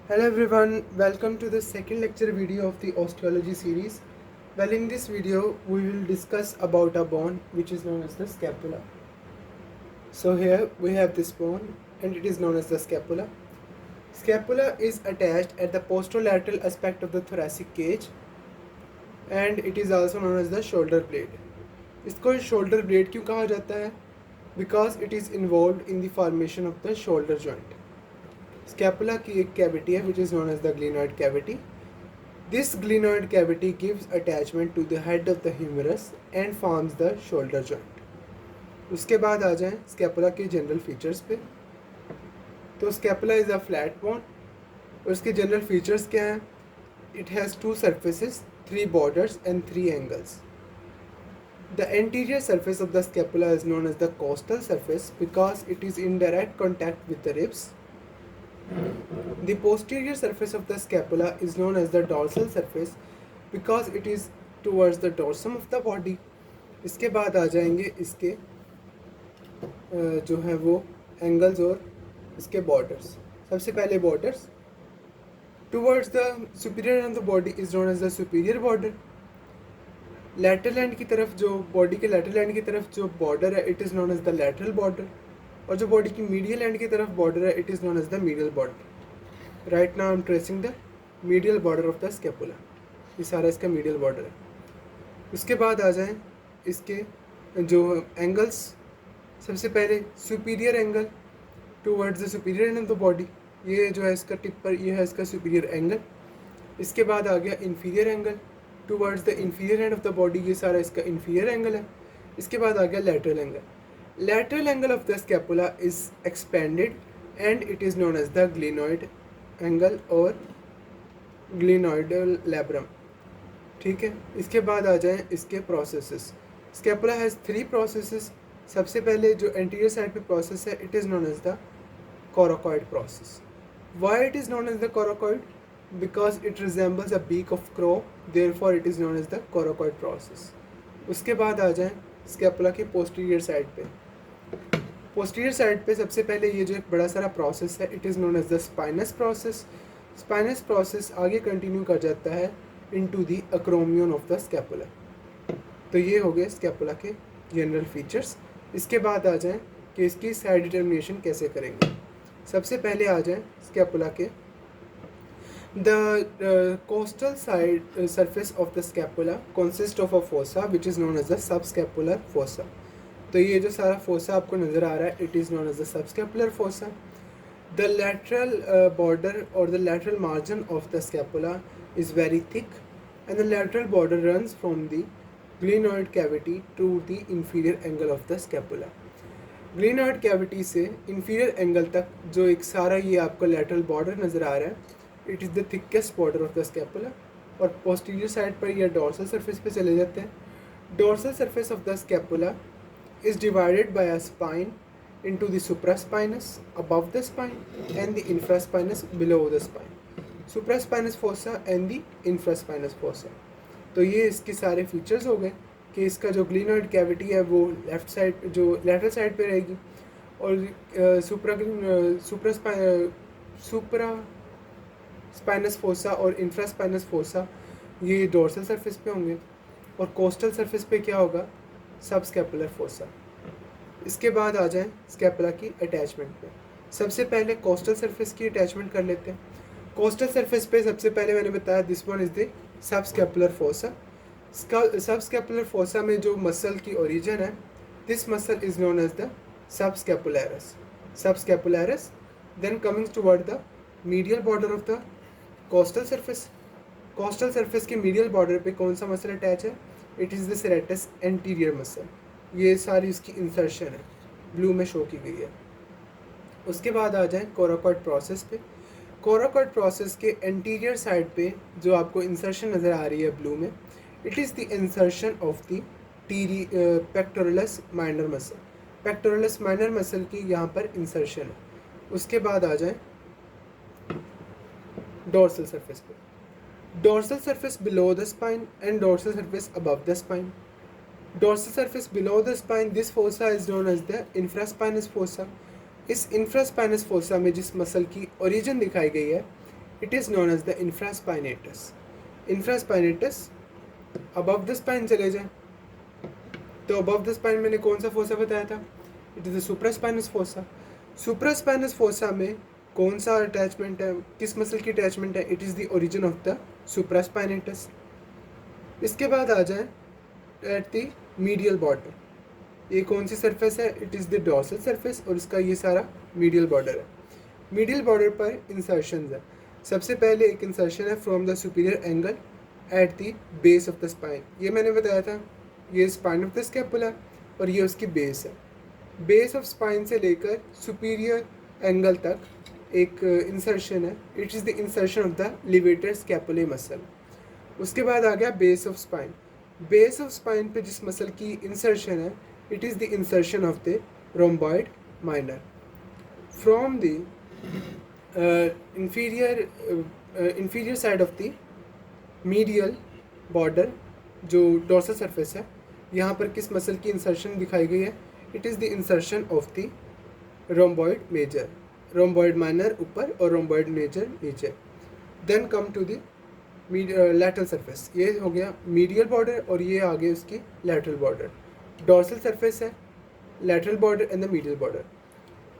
Hello everyone, welcome to the second lecture video of the osteology series. Well, in this video we will discuss about a bone which is known as the scapula. So here we have this bone and it is known as the scapula. Scapula is attached at the posterolateral aspect of the thoracic cage and it is also known as the shoulder blade. इसको shoulder blade क्यों कहा जाता है? Because it is involved in the formation of the shoulder joint. Scapula की एक cavity है which is known as the glenoid cavity. This glenoid cavity gives attachment to the head of the humerus and forms the shoulder joint. उसके बाद आ जाएं scapula के general features पे. तो scapula is a flat bone और उसके general features क्या हैं? It has two surfaces, 3 borders and 3 angles. The anterior surface of the scapula is known as the costal surface because it is in direct contact with the ribs. The posterior surface of the scapula is known as the dorsal surface because it is towards the dorsum of the body. इसके बाद आ जाएंगे इसके जो है वो angles और इसके borders. सबसे पहले borders. Towards the superior end the body is known as the superior border. Lateral end की तरफ जो बॉडी के लैटरल एंड की तरफ जो बॉर्डर है it is known as the lateral border. और जो बॉडी की मीडियल एंड की तरफ बॉर्डर है it is known as the medial border. Right now I am tracing the medial border of the scapula. ये सारा इसका मीडियल बॉर्डर है. उसके बाद आ जाएं इसके जो एंगल्स. सबसे पहले superior angle towards the superior end of the body. ये जो है इसका टिप पर ये है इसका सुपीरियर एंगल. इसके बाद आ गया inferior angle towards the inferior end of the body. ये सारा इसका इन्फीरियर एंगल है. इसके बाद आ गया lateral angle. Lateral angle of the scapula is expanded and it is known as the glenoid angle or glenoidal labrum. ठीक है. इसके बाद आ जाएं इसके प्रोसेसेस. Scapula has 3 processes. सबसे पहले जो एंटीरियर साइड पे प्रोसेस है it is known as the coracoid process. Why it is known as the coracoid? Because it resembles a beak of crow, therefore it is known as the coracoid process. उसके बाद आ जाएं scapula की posterior side पे. Posterior side पे सबसे पहले ये जो एक बड़ा सारा प्रोसेस है it is known as the spinous process. Spinous process आगे कंटिन्यू कर जाता है into the acromion of the scapula. तो ये हो गए स्कैपुला के जनरल फीचर्स. इसके बाद आ जाएं कि इसकी साइड डिटर्मिनेशन कैसे करेंगे. सबसे पहले आ जाएं स्कैपुला के the costal side surface of the scapula consist of a fossa which is known as the subscapular fossa. तो ये जो सारा फोसा आपको नज़र आ रहा है it is known as the subscapular fossa. The lateral border और the lateral margin of the scapula is very thick and the lateral border runs from the glenoid cavity to the inferior angle of the scapula. Glenoid cavity से inferior angle तक जो एक सारा ये आपको lateral border नज़र आ रहा है it is the thickest border of the scapula. और पोस्टीरियर साइड पर या डोर्सल सरफेस पे चले जाते हैं. Dorsal surface of the scapula is divided by a spine into the supraspinous above the spine and the infraspinous below the spine. Supraspinous fossa and the infraspinous fossa. तो ये इसके सारे फीचर्स हो गए कि इसका जो ग्लिनॉइड कैविटी है वो लेफ्ट साइड जो लेटरल साइड पे रहेगी और सुप्रा स्पाइनस फोसा और इंफ्रास्पाइनस फोसा ये डोर्सल सरफेस पे होंगे. और कोस्टल सरफेस पे क्या होगा? सब स्कैपुलर फोसा. इसके बाद आ जाएं स्कैपुला की अटैचमेंट पे. सबसे पहले कोस्टल सरफेस की अटैचमेंट कर लेते हैं. कोस्टल सरफेस पे सबसे पहले मैंने बताया this one is the subscapular fossa. Subscapular fossa में जो मसल की ओरिजिन है this muscle is known as the subscapularis. Subscapularis then coming toward the medial border of the costal surface. Costal surface के medial border पे कौन सा muscle attach है? It is the serratus anterior muscle. ये सारी इसकी insertion है blue में शो की गई है. उसके बाद आ जाएं कोराकॉइड प्रोसेस पे. कोराकॉइड प्रोसेस के एंटीरियर साइड पे जो आपको इंसर्शन नज़र आ रही है ब्लू में it is the insertion of the pectoralis minor muscle. Pectoralis minor muscle की यहाँ पर इंसर्शन है. उसके बाद आ जाएं डोर्सल सरफेस पे. Dorsal surface below the spine and dorsal surface above the spine. Dorsal surface below the spine, this fossa is known as the infraspinous fossa. इस infraspinous fossa में जिस मसल की ओरिजिन दिखाई गई है it is known as the infraspinatus. Infraspinatus above the spine चले जाए तो अबव द स्पाइन मैंने कौन सा फोसा बताया था, it is the supraspinous fossa. Supraspinous fossa में कौन सा अटैचमेंट है, किस मसल की अटैचमेंट है, it is the origin of the supraspinatus. इसके बाद आ जाए एट द मीडियल बॉर्डर, ये कौन सी सरफेस है, it is the dorsal surface और इसका ये सारा मीडियल बॉर्डर है। मीडियल बॉर्डर पर इंसर्शन है। सबसे पहले एक इंसर्शन है from the superior angle at the base of the spine, ये मैंने बताया था, ये स्पाइन ऑफ द स्कैपुला और ये उसकी बेस है। बेस ऑफ स्पाइन से लेकर सुपीरियर एंगल तक एक इंसर्शन है, it is the insertion of the levator scapulae muscle. उसके बाद आ गया base of spine. Base of spine पे जिस मसल की इंसर्शन है, it is the insertion of the rhomboid minor from the inferior side of the medial border, जो dorsal surface है, यहाँ पर किस मसल की इंसर्शन दिखाई गई है, it is the insertion of the rhomboid major, rhomboid minor ऊपर और रोम्बॉइड मेजर नीचे। Then come to the lateral surface, ये हो गया मीडियल बॉर्डर और ये आगे उसकी लैटरल बॉर्डर। डोर्सल सरफेस है, lateral border and the medial border.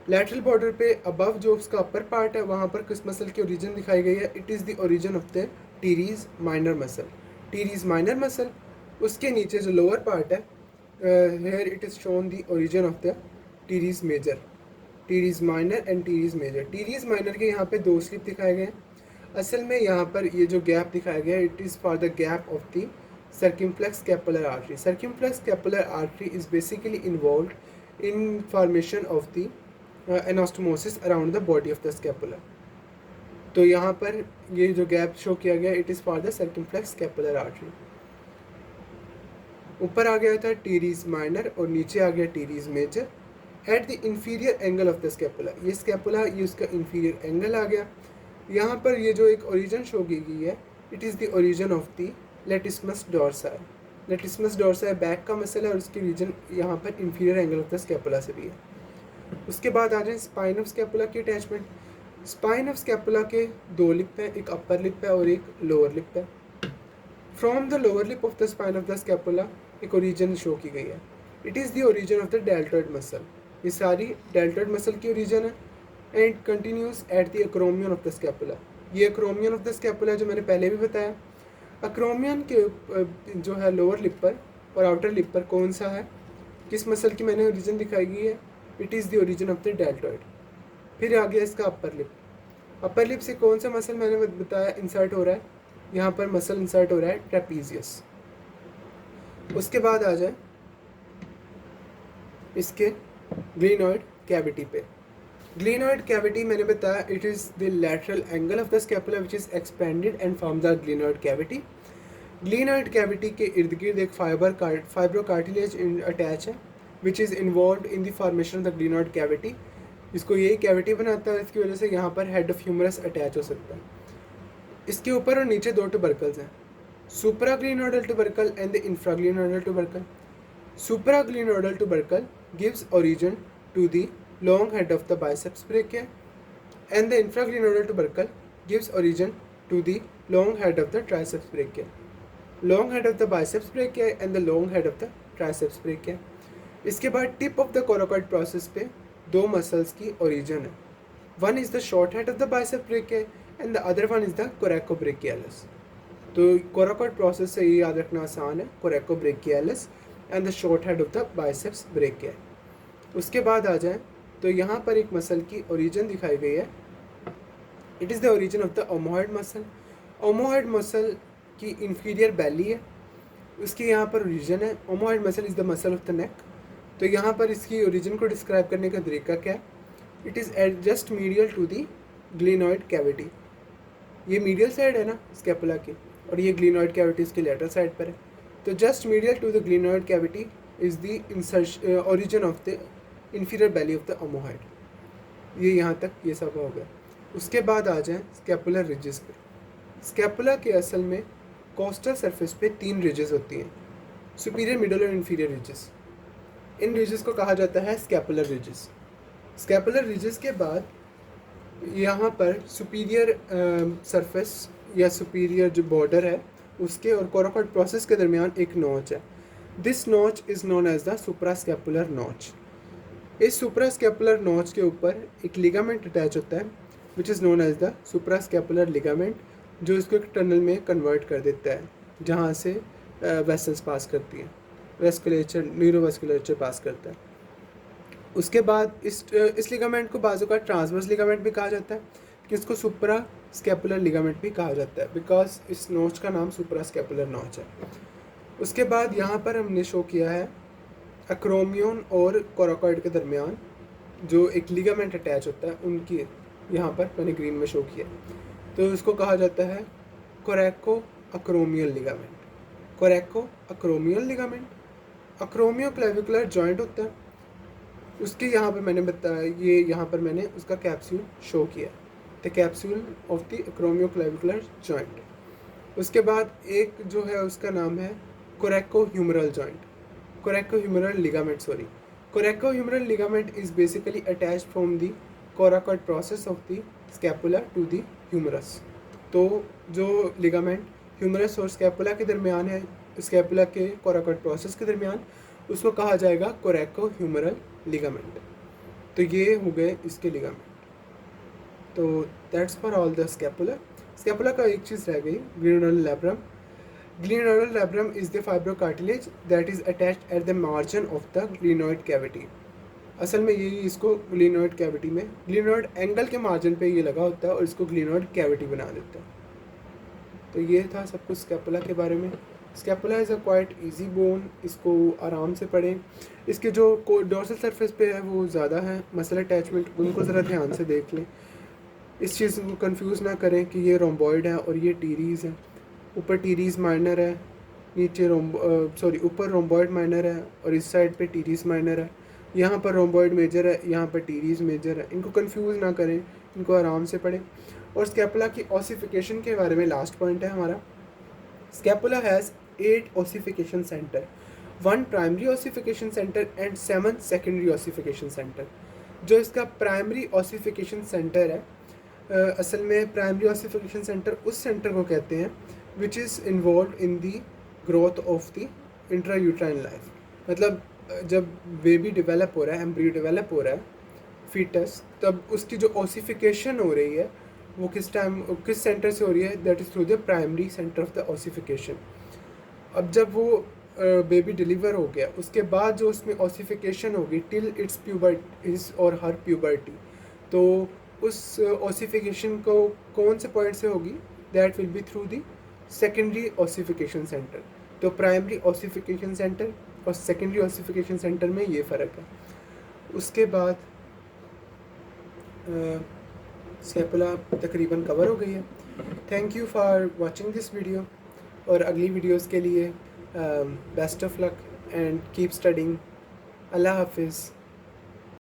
Lateral border पे अबव जो उसका अपर पार्ट है, वहाँ पर किस मसल की ओरिजिन दिखाई गई है, it is the origin of the teres minor muscle, teres minor muscle. उसके नीचे जो लोअर पार्ट है, here it is shown the origin of the teres major, teres minor and teres major. Teres minor के यहाँ पे दो slip दिखाए गए हैं। असल में यहाँ पर ये जो गैप दिखाया गया है, it is for the gap of the circumflex scapular artery. Circumflex scapular artery is basically involved in formation of the anastomosis around the body of the scapula. तो यहाँ पर ये जो गैप शो किया गया, it is for the circumflex scapular artery. ऊपर आ गया था टीरीज माइनर और नीचे आ गया teres major at the inferior angle of the scapula. ये स्कैपुला, ये उसका इंफीरियर एंगल आ गया। यहाँ पर ये जो एक ओरिजिन शो की गई है, it is the origin of the latissimus dorsi. Latissimus dorsi back का मसल है और उसकी रीजन यहाँ पर inferior angle of the scapula से भी है। उसके बाद आ जाए स्पाइन ऑफ स्कैपुला की अटैचमेंट। स्पाइन ऑफ स्कैपुला के दो लिप हैं, एक अपर लिप है और एक लोअर लिप है। From the lower lip of the spine of the scapula एक ओरिजिन शो की गई है, it is the origin of the deltoid muscle. ये सारी डेल्टॉइड मसल की ओरिजिन है and continuous at the acromion of the scapula. ये acromion of the scapula जो मैंने पहले भी बताया। एक्रोमियन के जो है लोअर लिप पर और आउटर लिप पर कौन सा है, किस मसल की मैंने ओरिजिन दिखाई गई है, it is the origin of the deltoid. फिर आ गया इसका अपर लिप। अपर लिप से कौन सा मसल मैंने बताया इंसर्ट हो रहा है, यहाँ पर मसल इंसर्ट हो रहा है ट्रेपीजियस। उसके बाद आ जाए इसके ग्लिनॉइड कैविटी पे। ग्लिनॉइड कैविटी मैंने बताया, it is the lateral angle of the scapula which is expanded and form the glenoid cavity. Glenoid cavity के इर्द गिर्द एक फाइब्रो कार्टिलेज अटैच है which is involve in the formation of the glenoid cavity. इसको यही cavity बनाता है, इसकी वजह से यहाँ पर हेड ऑफ ह्यूमरस अटैच हो सकता है। इसके ऊपर और नीचे दो ट्यूबरकल्स हैं, supraglenoidal tubercle and the infraglenoidal tubercle. Supraglenoidal tubercle gives origin to the long head of the biceps brachii and the infraglenoidal tubercle gives origin to the long head of the triceps brachii. Long head of the biceps brachii and the long head of the triceps brachii. इसके बाद tip of the coracoid process पे दो muscles की origin है, one is the short head of the biceps brachia and the other one is the coracobrachialis. तो coracoid process से ये याद रखना आसान है, coracobrachialis and the short head of the biceps brachia. उसके बाद आ जाए तो यहाँ पर एक मसल की ओरिजिन दिखाई गई है, it is the origin of the omohyoid muscle. Omohyoid muscle की इंफीरियर बैली है, उसकी यहाँ पर ओरिजिन है। Omohyoid muscle is the muscle of the neck. तो यहाँ पर इसकी ओरिजिन को डिस्क्राइब करने का तरीका क्या है, it is just medial to the glenoid cavity. ये मीडियल साइड है ना स्कैपुला की, और ये ग्लिनॉइड कैविटी इसकी लेटरल साइड पर है। तो just medial to the glenoid cavity is the insertion origin of the inferior belly of the omohyoid. ये यहाँ तक ये सब हो गया। उसके बाद आ जाए स्कैपुलर रिजेस पे। स्कैपुला के असल में कोस्टल सरफेस पे तीन रिजेस होती हैं, सुपीरियर, मिडल और इंफीरियर रिजेस। इन रिजेस को कहा जाता है स्कैपुलर रिजेस। स्कैपुलर रिजेस के बाद यहाँ पर सुपीरियर सरफेस या सुपीरियर जो बॉर्डर है उसके और कोराकॉइड प्रोसेस के दरमियान एक नॉच है। This notch is known as the suprascapular notch. इस सुप्रास्कैपुलर नॉच के ऊपर एक लिगामेंट अटैच होता है which is known as the suprascapular ligament, जो इसको एक टनल में कन्वर्ट कर देता है जहाँ से वेसल्स पास करती हैं, वेस्कुलेचर न्यूरोवेस्कुलेचर पास करता है। उसके बाद इस लिगामेंट को बाजू का ट्रांसवर्स लिगामेंट भी कहा जाता है कि इसको सुप्रा स्कैपुलर लिगामेंट भी कहा जाता है बिकॉज इस नोच का नाम सुप्रा स्कैपुलर नोच है। उसके बाद यहाँ पर हमने शो किया है अक्रोमियन और कोराकॉइड के दरमियान जो एक लिगामेंट अटैच होता है, उनकी यहाँ पर मैंने ग्रीन में शो किया, तो इसको कहा जाता है coraco acromial ligament. Coraco acromial ligament acromio clavicular joint होता है, उसके यहाँ पर मैंने बताया, ये यहाँ पर मैंने उसका कैप्सूल शो किया, the capsule of the acromio clavicular joint. उसके बाद एक जो है उसका नाम है coraco humeral joint, coraco humeral ligament sorry. Coraco humeral ligament is basically attached from the coracoid process of the scapula to the humerus. तो जो लिगामेंट ह्यूमरस और स्कैपुला के दरमियान है, स्कैपुला के कोराकॉइड प्रोसेस के दरमियान, उसको कहा जाएगा कोरैको ह्यूमरल लिगामेंट। तो ये हो गए इसके लिगामेंट। तो that's for all the scapula. Scapula का एक चीज़ रह गई, glenoid labrum. Glenoid labrum is the fibrocartilage that is attached at the margin of the glenoid cavity. असल में यही इसको ग्लिनोइड कैविटी में, ग्लिनोइड एंगल के मार्जिन पे ये लगा होता है और इसको ग्लिनोइड कैविटी बना देता है। तो ये था सब कुछ स्कैपुला के बारे में। Scapula is a quite easy bone, इसको आराम से पढ़ें। इसके जो डोर्सल सरफेस पे है वो ज़्यादा है मसल अटैचमेंट, उनको ज़रा ध्यान से देख लें। इस चीज़ को कंफ्यूज ना करें कि ये रोम्बॉइड है और ये टीरीज़ है। ऊपर टीरीज़ माइनर है, नीचे ऊपर रोम्बॉइड माइनर है और इस साइड पे टीरीज़ माइनर है। यहाँ पर रोम्बॉइड मेजर है, यहाँ पर टीरीज़ मेजर है। इनको कंफ्यूज ना करें, इनको आराम से पढ़ें। और स्कैपुला की ऑसिफिकेशन के बारे में लास्ट पॉइंट है हमारा। Scapula has 8 ossification center, 1 primary ossification center and 7 secondary ossification center। जो इसका प्राइमरी ऑसिफिकेशन सेंटर है, असल में प्राइमरी ऑसिफिकेशन सेंटर उस सेंटर को कहते हैं which is involve in the growth of the intrauterine life. मतलब जब बेबी डेवलप हो रहा है, एम्ब्रियो डेवलप हो रहा है, फीटस, तब उसकी जो ऑसिफिकेशन हो रही है वो किस सेंटर से हो रही है, that is through the primary centre of the ossification. अब जब वो बेबी डिलीवर हो गया उसके बाद जो उसमें ऑसिफिकेशन होगी टिल इट्स प्यूबर्टी इज और हर प्यूबर्टी, तो उस ऑसिफिकेशन को कौन से पॉइंट से होगी, that will be through the secondary ossification centre. तो प्राइमरी ऑसिफिकेशन सेंटर और सेकेंडरी ऑसिफिकेशन सेंटर में ये फ़र्क है। उसके बाद स्कैपुला तकरीबन कवर हो गई है। Thank you for watching this video, और अगली वीडियोस के लिए best of luck and keep studying. अल्लाह हाफिज़।